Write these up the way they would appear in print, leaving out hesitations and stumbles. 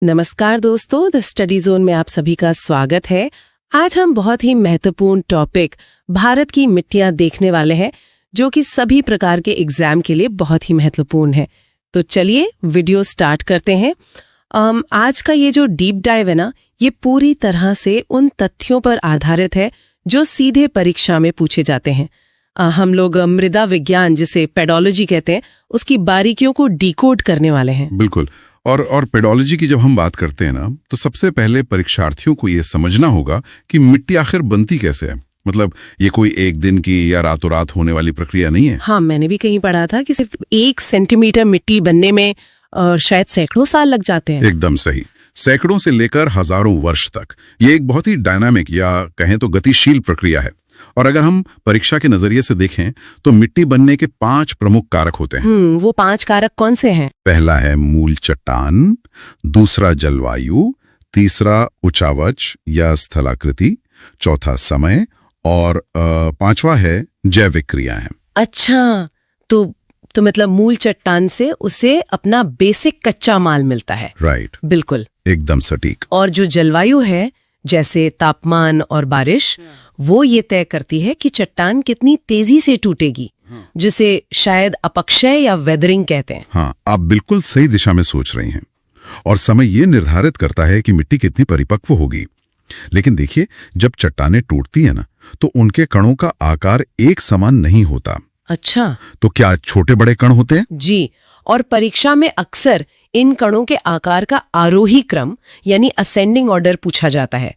नमस्कार दोस्तों, the study zone में आप सभी का स्वागत है। आज हम बहुत ही महत्वपूर्ण टॉपिक भारत की मिट्टियां देखने वाले हैं, जो कि सभी प्रकार के एग्जाम के लिए बहुत ही महत्वपूर्ण है। तो चलिए वीडियो स्टार्ट करते हैं। आज का ये जो डीप डाइव है ना, ये पूरी तरह से उन तथ्यों पर आधारित है जो सीधे परीक्षा में पूछे जाते हैं। हम लोग मृदा विज्ञान, जिसे पेडोलॉजी कहते हैं, उसकी बारीकियों को डिकोड करने वाले हैं। बिल्कुल। और पेडोलॉजी की जब हम बात करते हैं ना, तो सबसे पहले परीक्षार्थियों को ये समझना होगा कि मिट्टी आखिर बनती कैसे है। मतलब ये कोई एक दिन की या रातों रात होने वाली प्रक्रिया नहीं है। हाँ, मैंने भी कहीं पढ़ा था कि सिर्फ 1 सेंटीमीटर मिट्टी बनने में शायद सैकड़ों साल लग जाते हैं। एकदम सही। सैकड़ों से लेकर हजारों वर्ष तक ये एक बहुत ही डायनामिक या कहें तो गतिशील प्रक्रिया है। और अगर हम परीक्षा के नजरिए से देखें तो मिट्टी बनने के 5 प्रमुख कारक होते हैं। वो 5 कारक कौन से हैं? पहला है मूल चट्टान, दूसरा जलवायु, तीसरा उचावच या स्थलाकृति, चौथा समय और 5वां है जैविक क्रियाएं। अच्छा, तो मतलब मूल चट्टान से उसे अपना बेसिक कच्चा माल मिलता है। राइट, बिल्कुल, एकदम सटीक। और जो जलवायु है, जैसे तापमान और बारिश, वो ये तय करती है कि चट्टान कितनी तेजी से टूटेगी, जिसे शायद अपक्षय या वेदरिंग कहते हैं। हाँ, आप बिल्कुल सही दिशा में सोच रही हैं। और समय ये निर्धारित करता है कि मिट्टी कितनी परिपक्व होगी। लेकिन देखिए, जब चट्टानें टूटती है ना, तो उनके कणों का आकार एक समान नहीं होता। अच्छा, तो क्या छोटे बड़े कण होते हैं? जी, और परीक्षा में अक्सर इन कणों के आकार का आरोही क्रम यानी असेंडिंग ऑर्डर पूछा जाता है।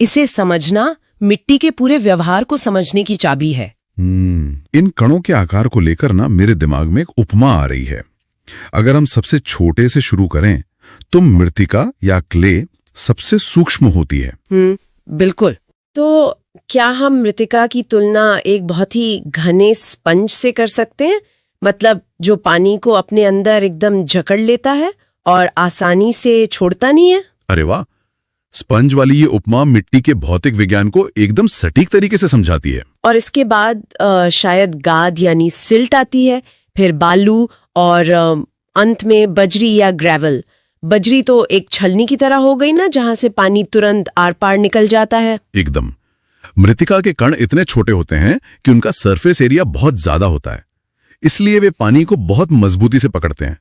इसे समझना मिट्टी के पूरे व्यवहार को समझने की चाबी है। इन कणों के आकार को लेकर ना मेरे दिमाग में एक उपमा आ रही है। अगर हम सबसे छोटे से शुरू करें तो मृत्तिका या क्ले सबसे सूक्ष्म होती है। बिल्कुल। तो क्या हम मृत्तिका की तुलना एक बहुत ही घने स्पंज से कर सकते हैं? मतलब जो पानी को अपने अंदर एकदम जकड़ लेता है और आसानी से छोड़ता नहीं है। अरे वाह, स्पंज वाली ये उपमा मिट्टी के भौतिक विज्ञान को एकदम सटीक तरीके से समझाती है। और इसके बाद शायद गाद यानी सिल्ट आती है, फिर बालू और अंत में बजरी या ग्रेवल। बजरी तो एक छलनी की तरह हो गई ना, जहां से पानी तुरंत आर पार निकल जाता है। एकदम। मृत्तिका के कण इतने छोटे होते हैं कि उनका सरफेस एरिया बहुत ज्यादा होता है, इसलिए वे पानी को बहुत मजबूती से पकड़ते हैं।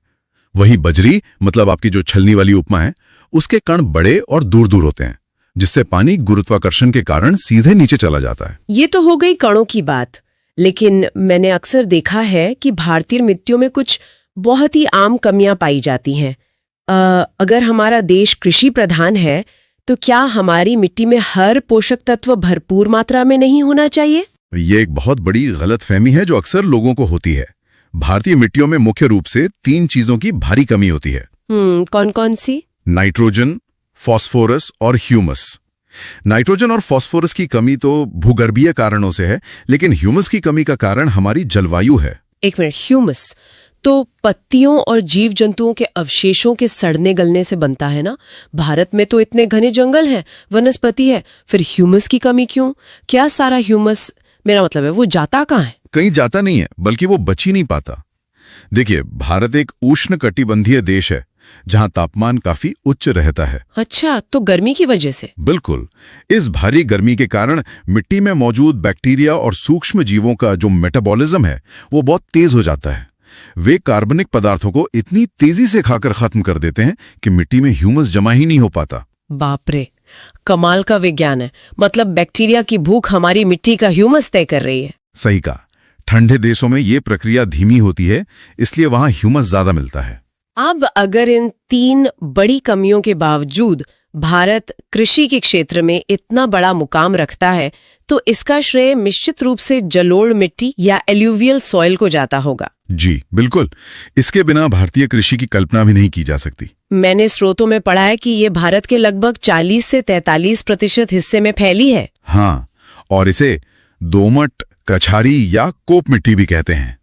वही बजरी, मतलब आपकी जो छलनी वाली उपमा है, उसके कण बड़े और दूर दूर होते हैं, जिससे पानी गुरुत्वाकर्षण के कारण सीधे नीचे चला जाता है। ये तो हो गई कणों की बात, लेकिन मैंने अक्सर देखा है कि भारतीय मिट्टियों में कुछ बहुत ही आम कमियां पाई जाती हैं। अगर हमारा देश कृषि प्रधान है, तो क्या हमारी मिट्टी में हर पोषक तत्व भरपूर मात्रा में नहीं होना चाहिए? ये एक बहुत बड़ी गलतफहमी है जो अक्सर लोगों को होती है। भारतीय मिट्टियों में मुख्य रूप से 3 चीजों की भारी कमी होती है। कौन कौन सी? नाइट्रोजन, फॉस्फोरस और ह्यूमस। नाइट्रोजन और फॉस्फोरस की कमी तो भूगर्भीय कारणों से है, लेकिन ह्यूमस की कमी का कारण हमारी जलवायु है। एक मिनट, ह्यूमस तो पत्तियों और जीव जंतुओं के अवशेषों के सड़ने गलने से बनता है ना। भारत में तो इतने घने जंगल हैं, वनस्पति है, फिर ह्यूमस की कमी क्यों? क्या सारा ह्यूमस, मेरा मतलब है, वो जाता कहाँ है? कहीं जाता नहीं है, बल्कि वो बच ही नहीं पाता। देखिए, भारत एक उष्णकटिबंधीय देश है, जहां तापमान काफी उच्च रहता है। अच्छा, तो गर्मी की वजह से? बिल्कुल। इस भारी गर्मी के कारण मिट्टी में मौजूद बैक्टीरिया और सूक्ष्म जीवों का जो मेटाबॉलिज्म है, वो बहुत तेज हो जाता है। वे कार्बनिक पदार्थों को इतनी तेजी से खाकर खत्म कर देते हैं कि मिट्टी में ह्यूमस जमा ही नहीं हो पाता। बाप रे, कमाल का विज्ञान है। मतलब बैक्टीरिया की भूख हमारी मिट्टी का ह्यूमस तय कर रही है। सही कहा। ठंडे देशों में ये प्रक्रिया धीमी होती है, इसलिए वहां ह्यूमस ज्यादा मिलता है। अब अगर इन 3 बड़ी कमियों के बावजूद भारत कृषि के क्षेत्र में इतना बड़ा मुकाम रखता है, तो इसका श्रेय निश्चित रूप से जलोढ़ मिट्टी या एल्यूवियल सॉइल को जाता होगा। जी बिल्कुल। इसके बिना भारतीय कृषि की कल्पना भी नहीं की जा सकती। मैंने स्रोतों में पढ़ा है कि ये भारत के लगभग 40 से 43% हिस्से में फैली है। हाँ, और इसे दोमट, कछारी या कोप मिट्टी भी कहते हैं।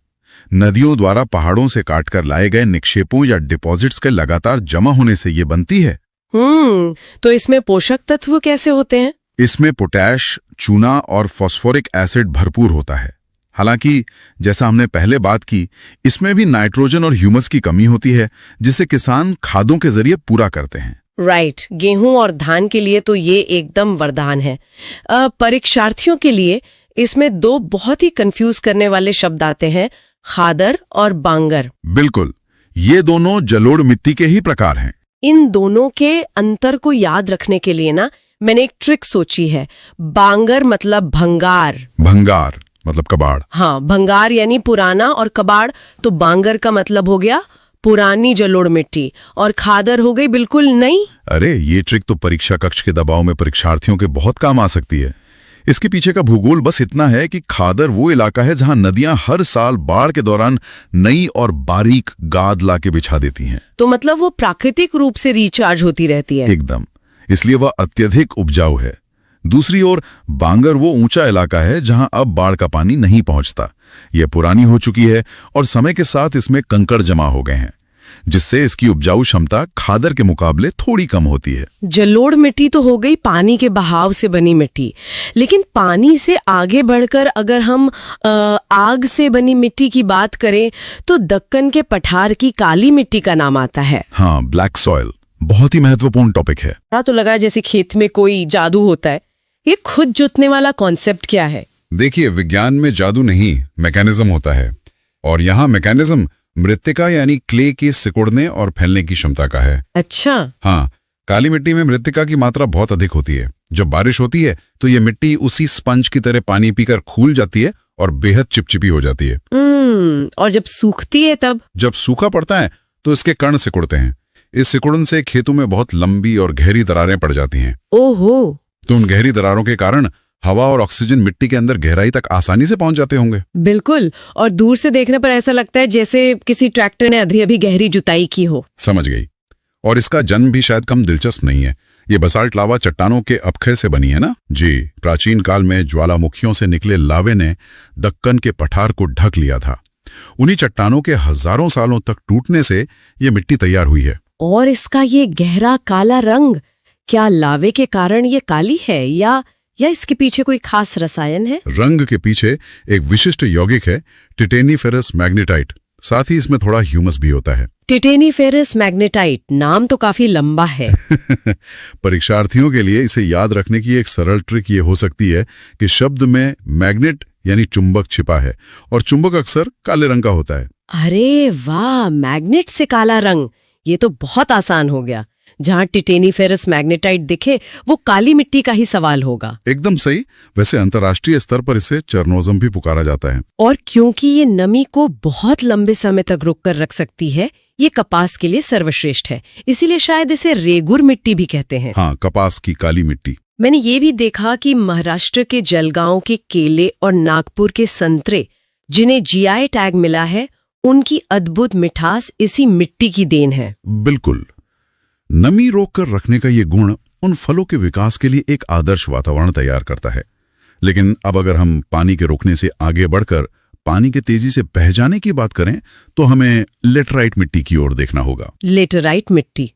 नदियों द्वारा पहाड़ों से काटकर लाए गए निक्षेपों या डिपॉजिट्स के लगातार जमा होने से ये बनती है। तो इसमें पोषक तत्व कैसे होते हैं? इसमें पोटैश, चूना और फास्फोरिक एसिड भरपूर होता है। हालांकि जैसा हमने पहले बात की, इसमें भी नाइट्रोजन और ह्यूमस की कमी होती है, जिसे किसान खादों के जरिए पूरा करते हैं। राइट, गेहूं और धान के लिए तो ये एकदम वरदान है। परीक्षार्थियों के लिए इसमें दो बहुत ही कंफ्यूज करने वाले शब्द आते हैं, खादर और बांगर। बिल्कुल, ये दोनों जलोढ़ मिट्टी के ही प्रकार हैं। इन दोनों के अंतर को याद रखने के लिए ना मैंने एक ट्रिक सोची है। बांगर मतलब भंगार, भंगार मतलब कबाड़। हाँ, भंगार यानी पुराना, और कबाड़ तो बांगर का मतलब हो गया पुरानी जलोढ़ मिट्टी, और खादर हो गई बिल्कुल नई। अरे ये ट्रिक तो परीक्षा कक्ष के दबाव में परीक्षार्थियों के बहुत काम आ सकती है। इसके पीछे का भूगोल बस इतना है कि खादर वो इलाका है जहां नदियां हर साल बाढ़ के दौरान नई और बारीक गाद लाके बिछा देती हैं। तो मतलब वो प्राकृतिक रूप से रिचार्ज होती रहती है। एकदम, इसलिए वह अत्यधिक उपजाऊ है। दूसरी ओर बांगर वो ऊंचा इलाका है जहां अब बाढ़ का पानी नहीं पहुंचता। यह पुरानी हो चुकी है और समय के साथ इसमें कंकड़ जमा हो गए हैं, जिससे इसकी उपजाऊ क्षमता खादर के मुकाबले थोड़ी कम होती है। जलोढ़ मिट्टी तो हो गई पानी के बहाव से बनी मिट्टी, लेकिन पानी से आगे बढ़कर अगर हम आग से बनी मिट्टी की बात करें तो दक्कन के पठार की काली मिट्टी का नाम आता है। हाँ, ब्लैक सॉइल बहुत ही महत्वपूर्ण टॉपिक है। तो लगा जैसे खेत में कोई जादू होता है। ये खुद जुतने वाला कॉन्सेप्ट क्या है? देखिए, विज्ञान में जादू नहीं, मैकेनिज्म होता है, और यहाँ मैकेनिज्म मृत्तिका यानी क्ले के सिकुड़ने और फैलने की क्षमता का है। अच्छा। हाँ, काली मिट्टी में मृत्तिका की मात्रा बहुत अधिक होती है। जब बारिश होती है तो ये मिट्टी उसी स्पंज की तरह पानी पीकर खूल जाती है और बेहद चिपचिपी हो जाती है। और जब सूखती है तब? जब सूखा पड़ता है तो इसके कण सिकुड़ते हैं। इस सिकुड़न से खेतों में बहुत लंबी और गहरी दरारें पड़ जाती हैं। ओहो। तो उन गहरी दरारों के कारण हवा और ऑक्सीजन मिट्टी के अंदर गहराई तक आसानी से पहुंच जाते होंगे। बिल्कुल, और दूर से देखने पर ऐसा लगता है जैसे किसी ट्रैक्टर ने अभी अभी गहरी जुताई की हो। समझ गई। और इसका जन्म भी शायद कम दिलचस्प नहीं है। ये बसाल्ट लावा चट्टानों के अपक्षय से बनी है ना? जी, प्राचीन काल में ज्वालामुखियों से निकले लावे ने दक्कन के पठार को ढक लिया था। उन्हीं चट्टानों के हजारों सालों तक टूटने से ये मिट्टी तैयार हुई है। और इसका ये गहरा काला रंग, क्या लावे के कारण ये काली है या इसके पीछे कोई खास रसायन है? रंग के पीछे एक विशिष्ट यौगिक है, टिटेनीफेरस मैग्नेटाइट। साथ ही इसमें थोड़ा ह्यूमस भी होता है। टिटेनीफेरस मैग्नेटाइट, नाम तो काफी लंबा है। परीक्षार्थियों के लिए इसे याद रखने की एक सरल ट्रिक ये हो सकती है कि शब्द में मैग्नेट यानी चुंबक छिपा है, और चुंबक अक्सर काले रंग का होता है। अरे वाह, मैग्नेट से काला रंग, ये तो बहुत आसान हो गया। जहां टिटेनीफेरस मैग्नेटाइट दिखे वो काली मिट्टी का ही सवाल होगा। एकदम सही। वैसे अंतर्राष्ट्रीय स्तर पर इसे चरनोजम भी पुकारा जाता है। और क्योंकि ये नमी को बहुत लंबे समय तक रोक कर रख सकती है, ये कपास के लिए सर्वश्रेष्ठ है। इसीलिए शायद इसे रेगुर मिट्टी भी कहते हैं। हाँ, कपास की काली मिट्टी। मैंने ये भी देखा कि महाराष्ट्र के जलगांव के केले और नागपुर के संतरे, जिन्हें जीआई टैग मिला है, उनकी अद्भुत मिठास इसी मिट्टी की देन है। बिल्कुल। नमी रोक कर रखने का ये गुण उन फलों के विकास के लिए एक आदर्श वातावरण तैयार करता है। लेकिन अब अगर हम पानी के रोकने से आगे बढ़कर पानी के तेजी से बह जाने की बात करें तो हमें लेटराइट मिट्टी की ओर देखना होगा। लेटराइट मिट्टी,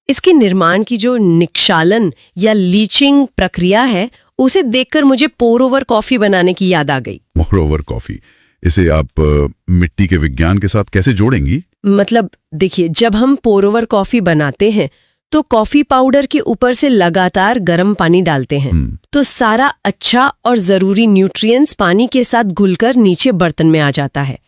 इसके निर्माण की जो निक्षालन या लीचिंग प्रक्रिया है, उसे देखकर मुझे पोर ओवर कॉफी बनाने की याद आ गई। पोर ओवर कॉफी, इसे आप मिट्टी के विज्ञान के साथ कैसे जोड़ेंगी? मतलब देखिए, जब हम पोर ओवर कॉफी बनाते हैं तो कॉफी पाउडर के ऊपर से लगातार गर्म पानी डालते हैं, तो सारा अच्छा और जरूरी न्यूट्रिएंट्स पानी के साथ घुलकर नीचे बर्तन में आ जाता है,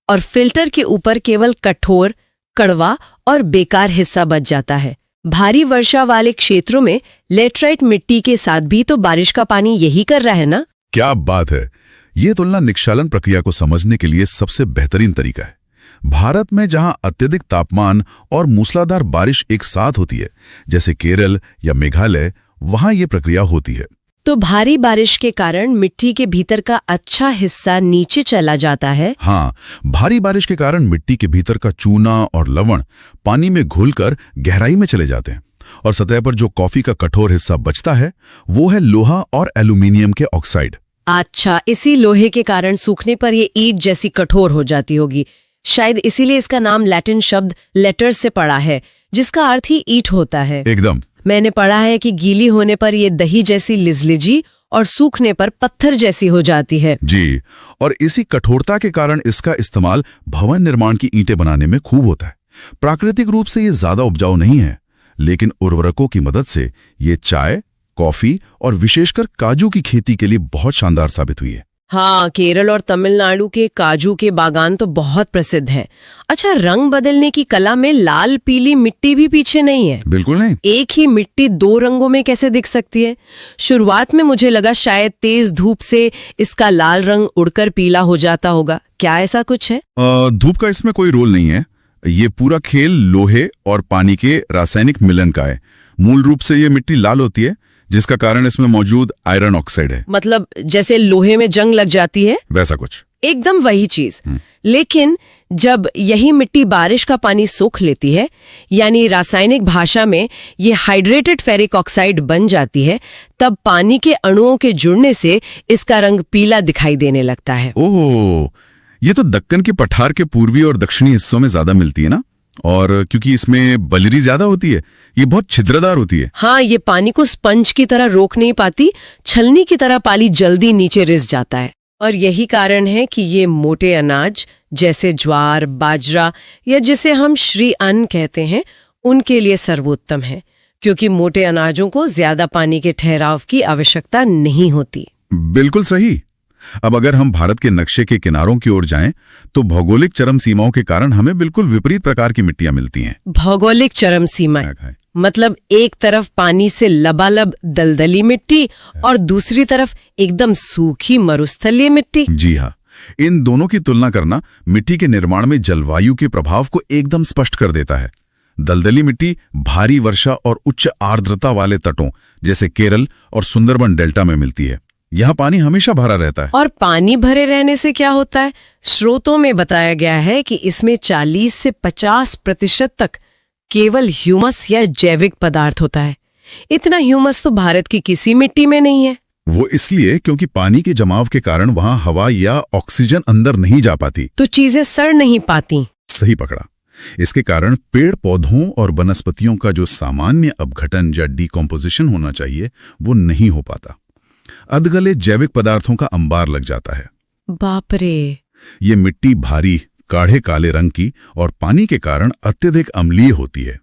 और फिल्टर के ऊपर केवल कठोर, कड़वा और बेकार हिस्सा बच जाता है। भारी वर्षा वाले क्षेत्रों में लेटराइट मिट्टी के साथ भी तो बारिश का पानी यही कर रहा है ना? क्या बात है। ये तुलना निक्षालन प्रक्रिया को समझने के लिए सबसे बेहतरीन तरीका है। भारत में जहां अत्यधिक तापमान और मूसलाधार बारिश एक साथ होती है, जैसे केरल या मेघालय, वहां ये प्रक्रिया होती है। तो भारी बारिश के कारण मिट्टी के भीतर का अच्छा हिस्सा नीचे चला जाता है। हाँ, भारी बारिश के कारण मिट्टी के भीतर का चूना और लवण पानी में घुलकर गहराई में चले जाते हैं, और सतह पर जो कॉफी का कठोर हिस्सा बचता है वो है लोहा और एल्यूमिनियम के ऑक्साइड। अच्छा, इसी लोहे के कारण सूखने पर ये ईंट जैसी कठोर हो जाती होगी। शायद इसीलिए इसका नाम लैटिन शब्द लेटर से पड़ा है, जिसका अर्थ ही ईंट होता है। एकदम। मैंने पढ़ा है कि गीली होने पर ये दही जैसी लिजलिजी और सूखने पर पत्थर जैसी हो जाती है। जी, और इसी कठोरता के कारण इसका इस्तेमाल भवन निर्माण की ईंटें बनाने में खूब होता है। प्राकृतिक रूप से ये ज्यादा उपजाऊ नहीं है, लेकिन उर्वरकों की मदद से ये चाय, कॉफी और विशेषकर काजू की खेती के लिए बहुत शानदार साबित हुई है। हाँ, केरल और तमिलनाडु के काजू के बागान तो बहुत प्रसिद्ध हैं। अच्छा, रंग बदलने की कला में लाल पीली मिट्टी भी पीछे नहीं है। बिल्कुल नहीं। एक ही मिट्टी दो रंगों में कैसे दिख सकती है? शुरुआत में मुझे लगा शायद तेज धूप से इसका लाल रंग उड़कर पीला हो जाता होगा। क्या ऐसा कुछ है? धूप का इसमें कोई रोल नहीं है। ये पूरा खेल लोहे और पानी के रासायनिक मिलन का है। मूल रूप से ये मिट्टी लाल होती है, जिसका कारण इसमें मौजूद आयरन ऑक्साइड है। मतलब जैसे लोहे में जंग लग जाती है, वैसा कुछ। एकदम वही चीज। लेकिन जब यही मिट्टी बारिश का पानी सोख लेती है, यानी रासायनिक भाषा में ये हाइड्रेटेड फेरिक ऑक्साइड बन जाती है, तब पानी के अणुओं के जुड़ने से इसका रंग पीला दिखाई देने लगता है। ओह, ये तो दक्कन के पठार के पूर्वी और दक्षिणी हिस्सों में ज्यादा मिलती है ना? और क्योंकि इसमें बजरी ज्यादा होती है, ये बहुत छिद्रदार होती है। हाँ, ये पानी को स्पंज की तरह रोक नहीं पाती, छलनी की तरह पानी जल्दी नीचे रिस जाता है। और यही कारण है कि ये मोटे अनाज जैसे ज्वार, बाजरा या जिसे हम श्री अन्न कहते हैं, उनके लिए सर्वोत्तम है, क्योंकि मोटे अनाजों को ज्यादा पानी के ठहराव की आवश्यकता नहीं होती। बिल्कुल सही। अब अगर हम भारत के नक्शे के किनारों की ओर जाएं, तो भौगोलिक चरम सीमाओं के कारण हमें बिल्कुल विपरीत प्रकार की मिट्टियां मिलती हैं। भौगोलिक चरम सीमाएं मतलब एक तरफ पानी से लबालब दलदली मिट्टी और दूसरी तरफ एकदम सूखी मरुस्थलीय मिट्टी। जी हाँ, इन दोनों की तुलना करना मिट्टी के निर्माण में जलवायु के प्रभाव को एकदम स्पष्ट कर देता है। दलदली मिट्टी भारी वर्षा और उच्च आर्द्रता वाले तटों जैसे केरल और सुंदरबन डेल्टा में मिलती है। यहाँ पानी हमेशा भरा रहता है। और पानी भरे रहने से क्या होता है? स्रोतों में बताया गया है कि इसमें 40 से 50% तक केवल ह्यूमस या जैविक पदार्थ होता है। इतना ह्यूमस तो भारत की किसी मिट्टी में नहीं है। वो इसलिए क्योंकि पानी के जमाव के कारण वहां हवा या ऑक्सीजन अंदर नहीं जा पाती, तो चीजें सड़ नहीं पाती। सही पकड़ा। इसके कारण पेड़ पौधों और वनस्पतियों का जो सामान्य अपघटन या डिकम्पोजिशन होना चाहिए, वो नहीं हो पाता। अधगले जैविक पदार्थों का अंबार लग जाता है। बाप रे। ये मिट्टी भारी, गाढ़े काले रंग की और पानी के कारण अत्यधिक अम्लीय होती है।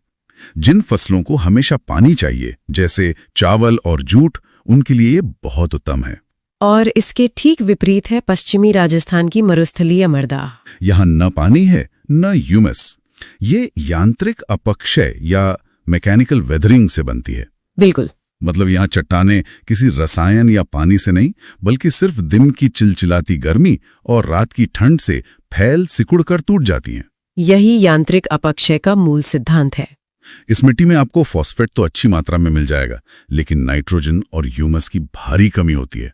जिन फसलों को हमेशा पानी चाहिए, जैसे चावल और जूट, उनके लिए ये बहुत उत्तम है। और इसके ठीक विपरीत है पश्चिमी राजस्थान की मरुस्थलीय मृदा। यहाँ न पानी है न ह्यूमस। ये यांत्रिक अपक्षय या मैकेनिकल वेदरिंग से बनती है। बिल्कुल। मतलब यहाँ चट्टानें किसी रसायन या पानी से नहीं, बल्कि सिर्फ दिन की चिलचिलाती गर्मी और रात की ठंड से फैल सिकुड़ कर टूट जाती हैं। यही यांत्रिक अपक्षय का मूल सिद्धांत है। इस मिट्टी में आपको फॉस्फेट तो अच्छी मात्रा में मिल जाएगा, लेकिन नाइट्रोजन और ह्यूमस की भारी कमी होती है।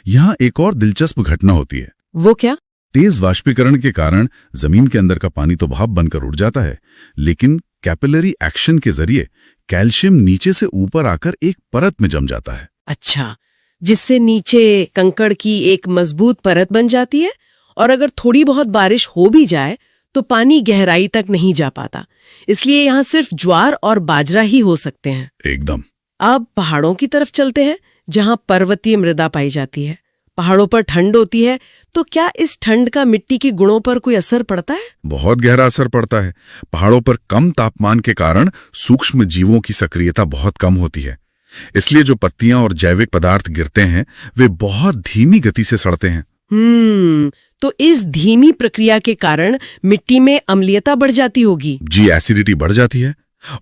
यहाँ एक और दिलचस्प घटना होती है। वो क्या? तेज वाष्पीकरण के कारण जमीन के अंदर का पानी तो भाप बनकर उड़ जाता है, लेकिन कैपिलरी एक्शन के जरिए कैल्शियम नीचे से ऊपर आकर एक परत में जम जाता है। अच्छा, जिससे नीचे कंकड़ की एक मजबूत परत बन जाती है, और अगर थोड़ी बहुत बारिश हो भी जाए तो पानी गहराई तक नहीं जा पाता। इसलिए यहाँ सिर्फ ज्वार और बाजरा ही हो सकते हैं। एकदम। अब पहाड़ों की तरफ चलते हैं, जहाँ पर्वतीय मृदा पाई जाती है। पहाड़ों पर ठंड होती है, तो क्या इस ठंड का मिट्टी के गुणों पर कोई असर पड़ता है? बहुत गहरा असर पड़ता है। पहाड़ों पर कम तापमान के कारण सूक्ष्म जीवों की सक्रियता बहुत कम होती है। इसलिए जो पत्तियां और जैविक पदार्थ गिरते हैं, वे बहुत धीमी गति से सड़ते हैं। तो इस धीमी प्रक्रिया के कारण मिट्टी में अम्लीयता बढ़ जाती होगी। जी, एसिडिटी बढ़ जाती है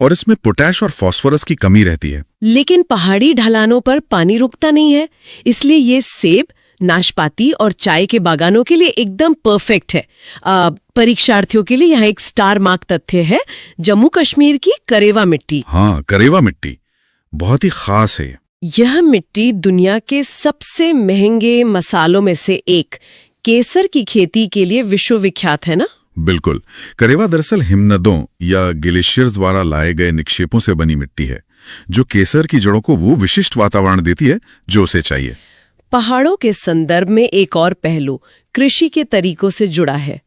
और इसमें पोटैश और फास्फोरस की कमी रहती है। लेकिन पहाड़ी ढलानों पर पानी रुकता नहीं है, इसलिए ये सेब, नाशपाती और चाय के बागानों के लिए एकदम परफेक्ट है। परीक्षार्थियों के लिए यहाँ एक स्टार मार्क तथ्य है, जम्मू कश्मीर की करेवा मिट्टी। हाँ, करेवा मिट्टी बहुत ही खास है। यह मिट्टी दुनिया के सबसे महंगे मसालों में से एक, केसर की खेती के लिए विश्वविख्यात है ना? बिल्कुल। करेवा दरअसल हिमनदों या ग्लेशियर्स द्वारा लाए गए निक्षेपों से बनी मिट्टी है, जो केसर की जड़ों को वो विशिष्ट वातावरण देती है जो उसे चाहिए। पहाड़ों के संदर्भ में एक और पहलू कृषि के तरीकों से जुड़ा है।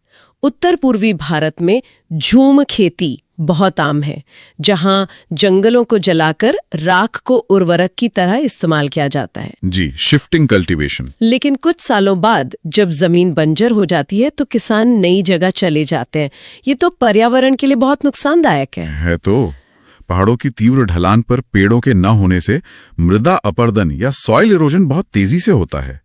उत्तर पूर्वी भारत में झूम खेती बहुत आम है, जहां जंगलों को जलाकर राख को उर्वरक की तरह इस्तेमाल किया जाता है। जी, शिफ्टिंग कल्टीवेशन। लेकिन कुछ सालों बाद जब जमीन बंजर हो जाती है तो किसान नई जगह चले जाते हैं। ये तो पर्यावरण के लिए बहुत नुकसानदायक है। तो पहाड़ों की तीव्र ढलान पर पेड़ों के न होने से मृदा अपरदन या सॉइल इरोजन बहुत तेजी से होता है।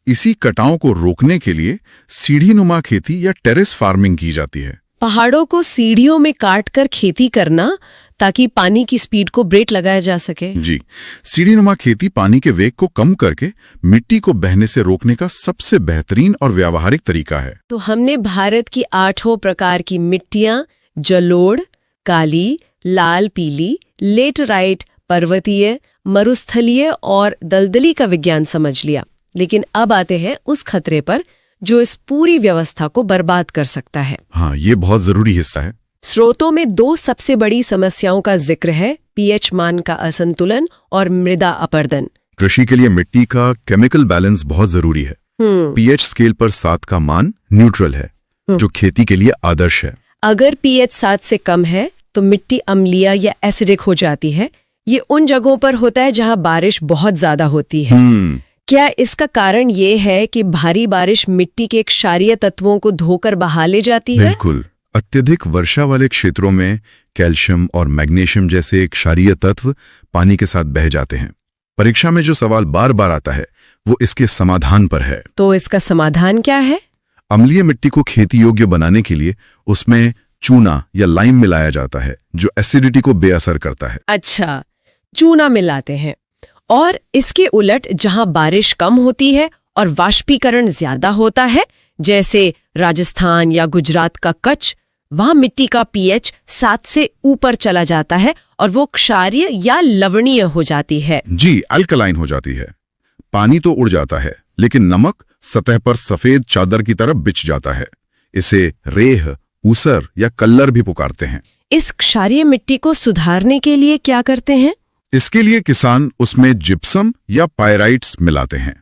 इसी कटाव को रोकने के लिए सीढ़ीनुमा खेती या टेरेस फार्मिंग की जाती है। पहाड़ों को सीढ़ियों में काटकर खेती करना ताकि पानी की स्पीड को ब्रेक लगाया जा सके। जी, सीढ़ीनुमा खेती पानी के वेग को कम करके मिट्टी को बहने से रोकने का सबसे बेहतरीन और व्यावहारिक तरीका है। तो हमने भारत की 8 प्रकार की मिट्टियां, जलोढ़, काली, लाल पीली, लेटराइट, पर्वतीय, मरुस्थलीय और दलदली का विज्ञान समझ लिया। लेकिन अब आते हैं उस खतरे पर जो इस पूरी व्यवस्था को बर्बाद कर सकता है। हाँ, ये बहुत जरूरी हिस्सा है। स्रोतों में 2 सबसे बड़ी समस्याओं का जिक्र है, पीएच मान का असंतुलन और मृदा अपरदन। कृषि के लिए मिट्टी का केमिकल बैलेंस बहुत जरूरी है। पीएच स्केल पर 7 का मान न्यूट्रल है, जो खेती के लिए आदर्श है। अगर पीएच 7 से कम है तो मिट्टी अम्लीय या एसिडिक हो जाती है। ये उन जगहों पर होता है जहां बारिश बहुत ज्यादा होती है। क्या इसका कारण ये है कि भारी बारिश मिट्टी के क्षारीय तत्वों को धोकर बहा ले जाती है? बिल्कुल। अत्यधिक वर्षा वाले क्षेत्रों में कैल्शियम और मैग्नीशियम जैसे क्षारीय तत्व पानी के साथ बह जाते हैं। परीक्षा में जो सवाल बार बार आता है वो इसके समाधान पर है। तो इसका समाधान क्या है? अम्लीय मिट्टी को खेती योग्य बनाने के लिए उसमें चूना या लाइम मिलाया जाता है, जो एसिडिटी को बेअसर करता है। अच्छा, चूना मिलाते हैं। और इसके उलट जहां बारिश कम होती है और वाष्पीकरण ज्यादा होता है, जैसे राजस्थान या गुजरात का कच्छ, वहां मिट्टी का पीएच 7 से ऊपर चला जाता है और वो क्षारीय या लवणीय हो जाती है। जी, अल्कलाइन हो जाती है। पानी तो उड़ जाता है, लेकिन नमक सतह पर सफेद चादर की तरह बिछ जाता है। इसे रेह, ऊसर या कल्लर भी पुकारते हैं। इस क्षारीय मिट्टी को सुधारने के लिए क्या करते हैं? इसके लिए किसान उसमें जिप्सम या पायराइट्स मिलाते हैं।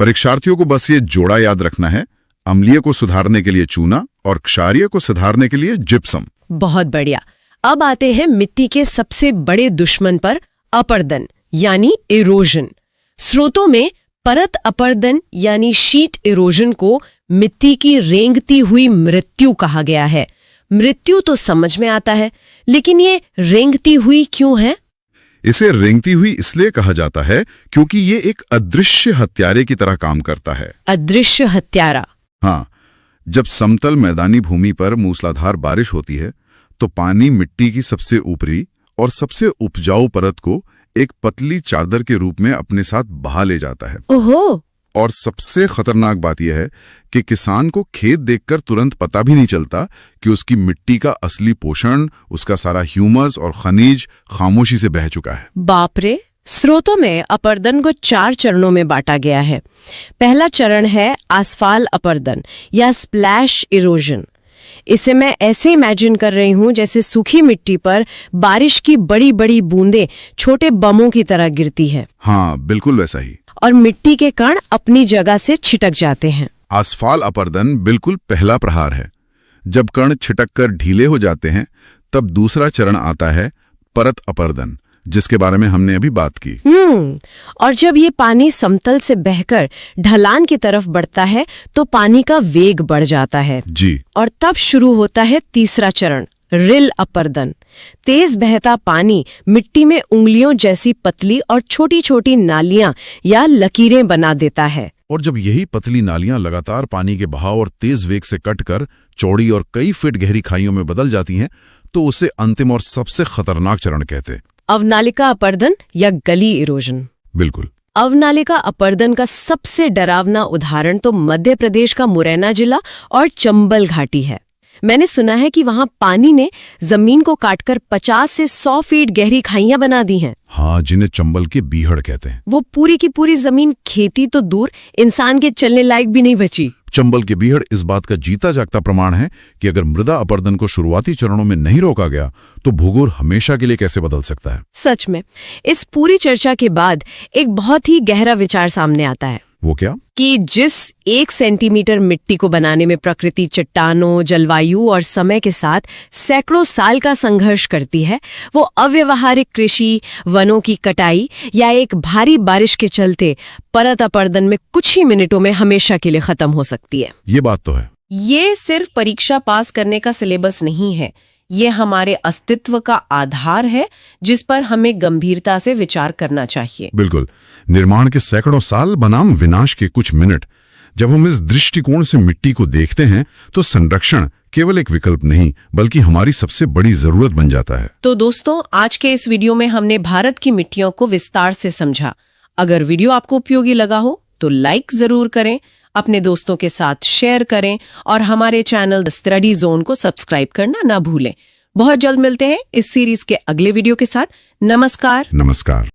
परीक्षार्थियों को बस ये जोड़ा याद रखना है, अम्लीय को सुधारने के लिए चूना और क्षारीय को सुधारने के लिए जिप्सम। बहुत बढ़िया। अब आते हैं मिट्टी के सबसे बड़े दुश्मन पर, अपरदन यानी इरोजन। स्रोतों में परत अपरदन यानी शीट इरोजन को मिट्टी की रेंगती हुई मृत्यु कहा गया है। मृत्यु तो समझ में आता है, लेकिन ये रेंगती हुई क्यों है? इसे रेंगती हुई इसलिए कहा जाता है क्योंकि ये एक अदृश्य हत्यारे की तरह काम करता है। अदृश्य हत्यारा? हाँ, जब समतल मैदानी भूमि पर मूसलाधार बारिश होती है तो पानी मिट्टी की सबसे ऊपरी और सबसे उपजाऊ परत को एक पतली चादर के रूप में अपने साथ बहा ले जाता है। ओहो! और सबसे खतरनाक बात यह है कि किसान को खेत देखकर तुरंत पता भी नहीं चलता कि उसकी मिट्टी का असली पोषण, उसका सारा ह्यूमस और खनिज खामोशी से बह चुका है। बाप रे! स्रोतों में अपरदन को 4 चरणों में बांटा गया है। पहला चरण है आसफाल अपरदन या स्प्लैश इरोजन। इसे मैं ऐसे इमेजिन कर रही हूं जैसे सूखी मिट्टी पर बारिश की बड़ी बड़ी बूंदें छोटे बमों की तरह गिरती है। हाँ, बिल्कुल वैसा ही। और मिट्टी के कण अपनी जगह से छिटक जाते हैं। आसफाल अपरदन बिल्कुल पहला प्रहार है। जब कण छिटक कर ढीले हो जाते हैं तब दूसरा चरण आता है परत अपरदन, जिसके बारे में हमने अभी बात की। और जब ये पानी समतल से बहकर ढलान की तरफ बढ़ता है तो पानी का वेग बढ़ जाता है। जी। और तब शुरू होता है तीसरा चरण, रिल अपरदन। तेज बहता पानी मिट्टी में उंगलियों जैसी पतली और छोटी छोटी नालियां या लकीरें बना देता है। और जब यही पतली नालियां लगातार पानी के बहाव और तेज वेग से कटकर चौड़ी और कई फीट गहरी खाइयों में बदल जाती हैं, तो उसे अंतिम और सबसे खतरनाक चरण कहते हैं, अवनालिका अपरदन या गली इरोजन। बिल्कुल। अवनालिका अपरदन का सबसे डरावना उदाहरण तो मध्य प्रदेश का मुरैना जिला और चंबल घाटी है। मैंने सुना है कि वहां पानी ने जमीन को काटकर 50 से 100 फीट गहरी खाइयां बना दी हैं। हाँ, जिन्हें चंबल के बीहड़ कहते हैं। वो पूरी की पूरी जमीन खेती तो दूर, इंसान के चलने लायक भी नहीं बची। चंबल के बीहड़ इस बात का जीता जागता प्रमाण है कि अगर मृदा अपरदन को शुरुआती चरणों में नहीं रोका गया तो भूगोल हमेशा के लिए कैसे बदल सकता है। सच में इस पूरी चर्चा के बाद एक बहुत ही गहरा विचार सामने आता है। वो क्या? कि जिस 1 सेंटीमीटर मिट्टी को बनाने में प्रकृति चट्टानों, जलवायु और समय के साथ सैकड़ों साल का संघर्ष करती है, वो अव्यवहारिक कृषि, वनों की कटाई या एक भारी बारिश के चलते परत अपरदन में कुछ ही मिनटों में हमेशा के लिए खत्म हो सकती है। ये बात तो है। ये सिर्फ परीक्षा पास करने का सिलेबस नहीं है, ये हमारे अस्तित्व का आधार है जिस पर हमें गंभीरता से विचार करना चाहिए। बिल्कुल, निर्माण के सैकड़ों साल बनाम विनाश के कुछ मिनट। जब हम इस दृष्टिकोण से मिट्टी को देखते हैं तो संरक्षण केवल एक विकल्प नहीं बल्कि हमारी सबसे बड़ी जरूरत बन जाता है। तो दोस्तों, आज के इस वीडियो में हमने भारत की मिट्टियों को विस्तार से समझा। अगर वीडियो आपको उपयोगी लगा हो तो लाइक जरूर करें, अपने दोस्तों के साथ शेयर करें और हमारे चैनल द स्टडी जोन को सब्सक्राइब करना ना भूलें। बहुत जल्द मिलते हैं इस सीरीज के अगले वीडियो के साथ। नमस्कार। नमस्कार।